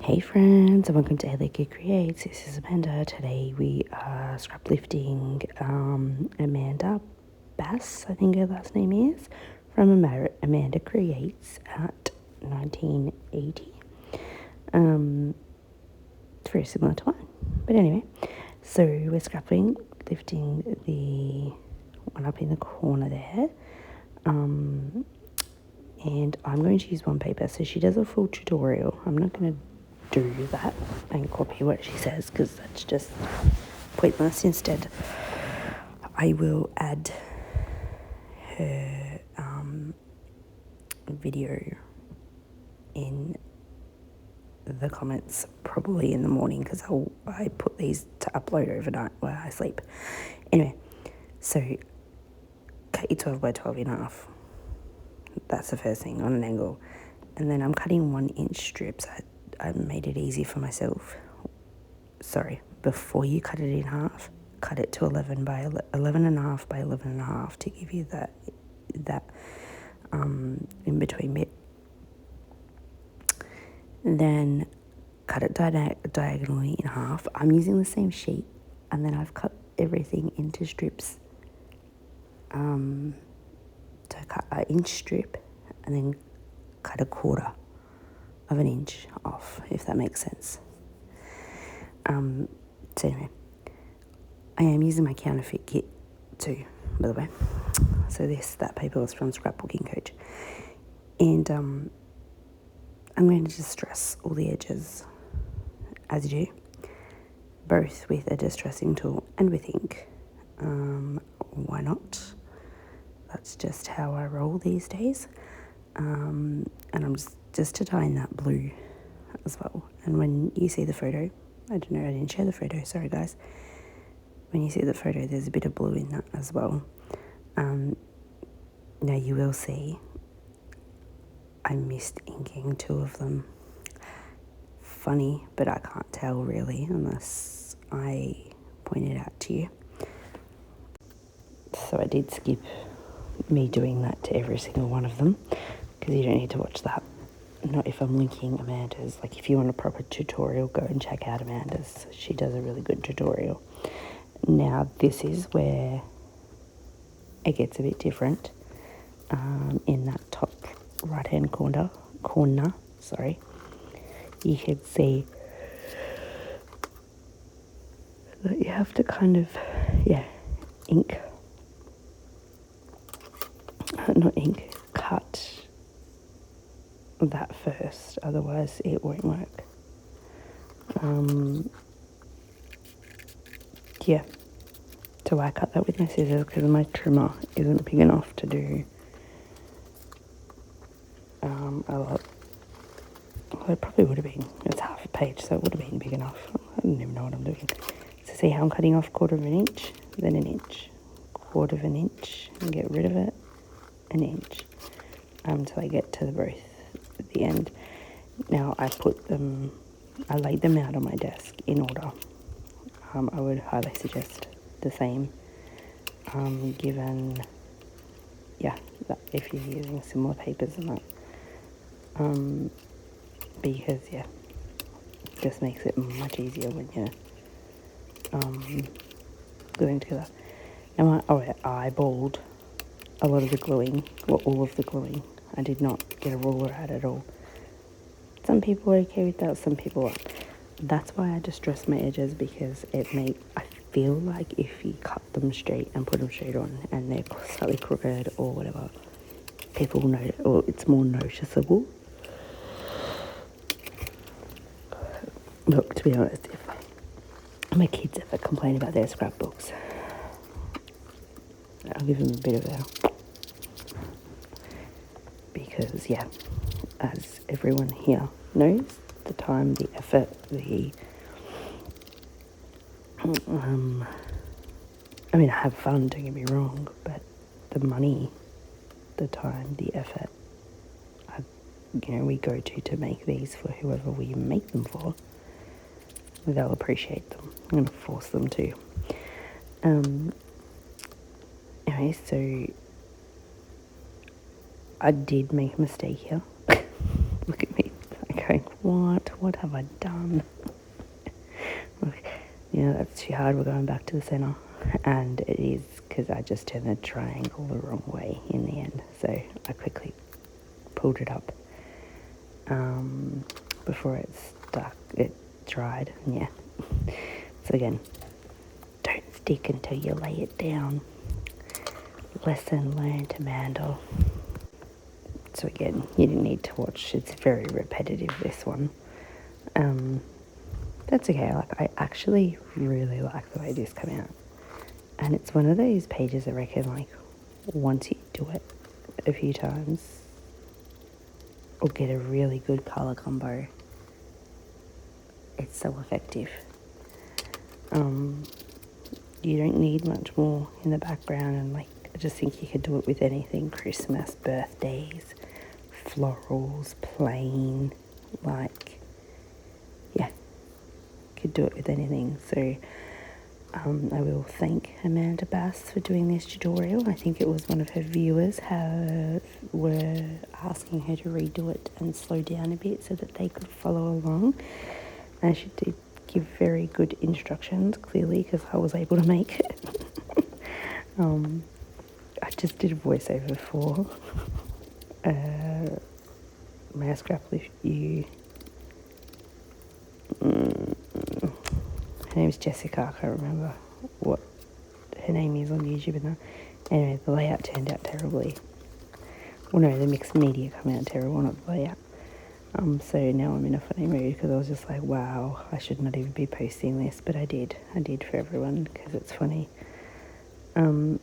Hey friends, and welcome to Alika Creates. This is Amanda. Today we are scrap lifting Amanda Bass, I think her last name is, from Amanda Creates at 1980. It's very similar to mine. But anyway, so we're lifting the one up in the corner there. And I'm going to use one paper. So she does a full tutorial. I'm not going to do that and copy what she says because that's just pointless. Instead, I will add her video in the comments probably in the morning because I put these to upload overnight while I sleep. Anyway, so cut your 12 by 12 in half. That's the first thing, on an angle. And then I'm cutting 1-inch strips. I made it easy for myself. Sorry, before you cut it in half, cut it to 11 and a half by 11 and a half to give you that in between bit. Then cut it diagonally in half. I'm using the same sheet, and then I've cut everything into strips. So I cut an inch strip and then cut 1/4 of an inch off, if that makes sense. So anyway, I am using my counterfeit kit too, by the way. So that paper was from Scrapbooking Coach. And I'm going to distress all the edges, as you do, both with a distressing tool and with ink. Why not? That's just how I roll these days. And I'm just to tie in that blue as well. And when you see the photo, I don't know, I didn't share the photo, sorry guys. When you see the photo, there's a bit of blue in that as well. Now you will see I missed inking 2 of them. Funny, but I can't tell really unless I point it out to you. So I did skip me doing that to every single one of them because you don't need to watch that. Not if I'm linking Amanda's. Like if you want a proper tutorial, go and check out Amanda's. She does a really good tutorial. Now this is where it gets a bit different. In that top right hand corner, you can see that you have to kind of, cut that first, otherwise it won't work. So I cut that with my scissors because my trimmer isn't big enough to do a lot. Well, it probably would have been. It's half a page, so it would have been big enough. I don't even know what I'm doing. So see how I'm cutting off 1/4 of an inch, then an inch, 1/4 of an inch, and get rid of it, an inch, until I get to the end. Now I laid them out on my desk in order. I would highly suggest the same, given, that if you're using similar papers and that, because it just makes it much easier when you're gluing together. Now I eyeballed a lot of the gluing, or all of the gluing. I did not get a ruler out at all. Some people are okay with that, some people aren't. That's why I distress my edges, because I feel like if you cut them straight and put them straight on and they're slightly crooked or whatever, people will notice, or it's more noticeable. Look, to be honest, if my kids ever complain about their scrapbooks, I'll give them a bit of a... Because, as everyone here knows, the time, the effort, I have fun, don't get me wrong, but the money, the time, the effort, we go to make these for whoever we make them for, they'll appreciate them. I'm going to force them to. Anyway, so I did make a mistake here. Look at me, I'm going what have I done? That's too hard. We're going back to the centre. And it is because I just turned the triangle the wrong way in the end. So I quickly pulled it up before it dried. Yeah. So again, don't stick until you lay it down. Lesson learned, Amanda. So again, you didn't need to watch. It's very repetitive, this one. That's okay. I actually really like the way this came out. And it's one of those pages I reckon, once you do it a few times or get a really good colour combo, it's so effective. You don't need much more in the background, and I just think you could do it with anything. Christmas, birthdays, florals, plain, could do it with anything. So I will thank Amanda Bass for doing this tutorial. I think it was one of her viewers were asking her to redo it and slow down a bit so that they could follow along. And she did give very good instructions, clearly, because I was able to make it. I just did a voiceover for my scraplift view. Her name's Jessica. I can't remember what her name is on YouTube now. Anyway, the layout turned out terribly. Well, no, the mixed media came out terrible, not the layout. So now I'm in a funny mood because I was just like, wow, I should not even be posting this, but I did. I did for everyone because it's funny. So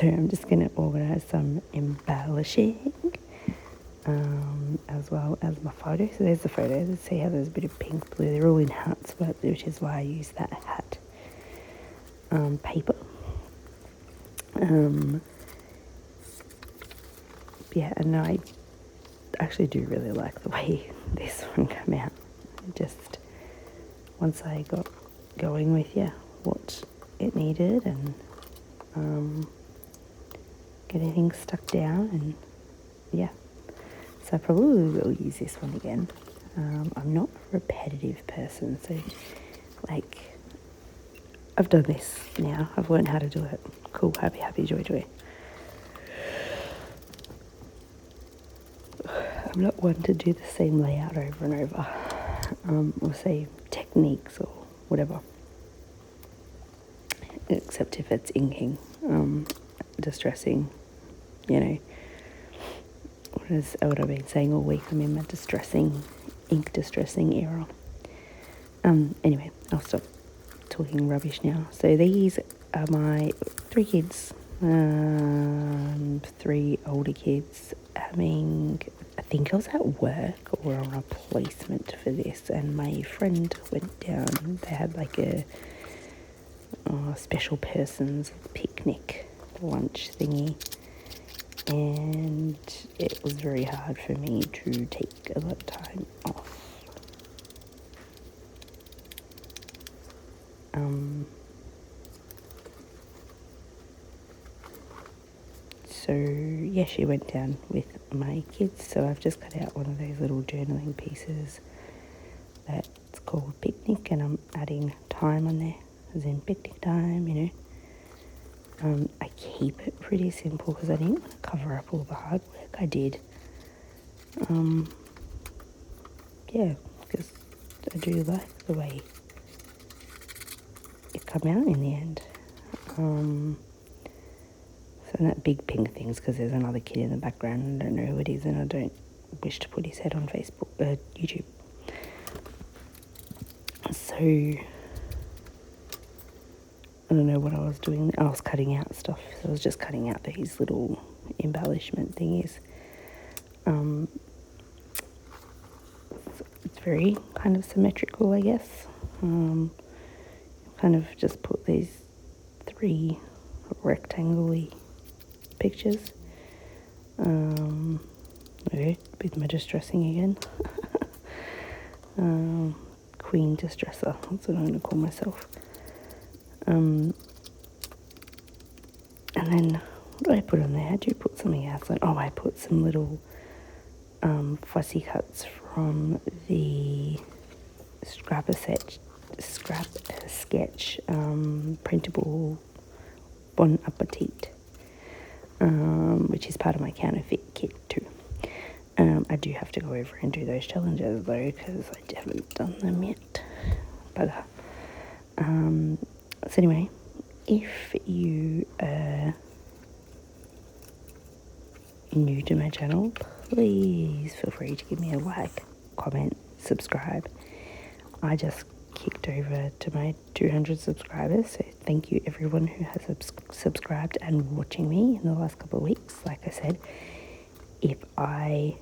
I'm just going to organise some embellishing as well as my photo. So there's the photo. Let's see how there's a bit of pink, blue. They're all in hats, which is why I use that hat paper. Yeah, and I actually do really like the way this one came out. Just once I got going with what it needed and getting things stuck down, and so I probably will use this one again. I'm not a repetitive person, so I've done this now. I've learned how to do it. Cool, happy, joy. I'm not one to do the same layout over and over, or say techniques or whatever, except if it's inking, distressing, what I've been saying all week. I'm in my ink distressing era. Anyway, I'll stop talking rubbish now. So these are my 3 kids, 3 older kids having, I think I was at work or on a placement for this, and my friend went down. They had a special person's picnic lunch thingy, and it was very hard for me to take a lot of time off. So she went down with my kids, so I've just cut out one of those little journaling pieces that's called picnic, and I'm adding time on there, as in picnic time, I keep it pretty simple because I didn't want to cover up all the hard work I did. Because I do like the way it come out in the end. So not big pink things, because there's another kid in the background and I don't know who it is, and I don't wish to put his head on YouTube. So I don't know what I was doing. I was cutting out stuff. So I was just cutting out these little embellishment thingies. It's very kind of symmetrical, I guess. Kind of just put these 3 rectangle-y pictures. With my distressing again. Queen distresser, that's what I'm going to call myself. And then, what do I put on there? I do put something else on. I put some little fussy cuts from the scrap sketch printable Bon Appetit, which is part of my counterfeit kit too. I do have to go over and do those challenges though, because I haven't done them yet. But so anyway, if you are new to my channel, please feel free to give me a like, comment, subscribe. I just kicked over to my 200 subscribers, so thank you everyone who has subscribed and watching me in the last couple of weeks. Like I said, if I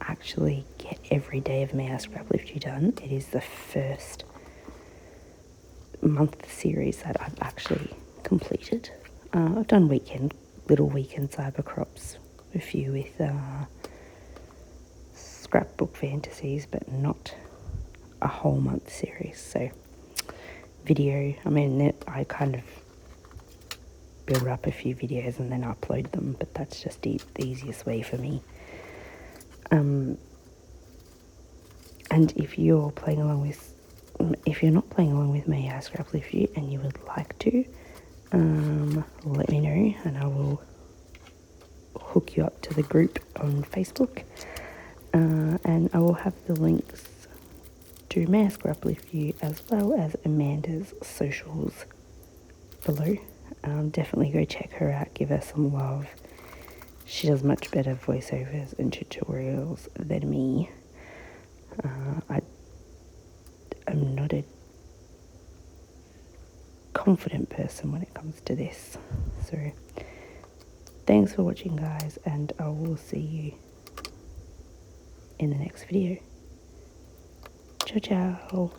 actually get every day of May I Scraplift You done, it is the first month series that I've actually completed. I've done little weekend cyber crops, a few with scrapbook fantasies, but not a whole month series. So I kind of build up a few videos and then upload them, but that's just the easiest way for me. And if you're not playing along with me, I Scraplift You, and you would like to, let me know, and I will hook you up to the group on Facebook, and I will have the links to May I Scraplift You as well as Amanda's socials below. Definitely go check her out, give her some love. She does much better voiceovers and tutorials than me. I'm not a confident person when it comes to this. So thanks for watching, guys, and I will see you in the next video. Ciao, ciao.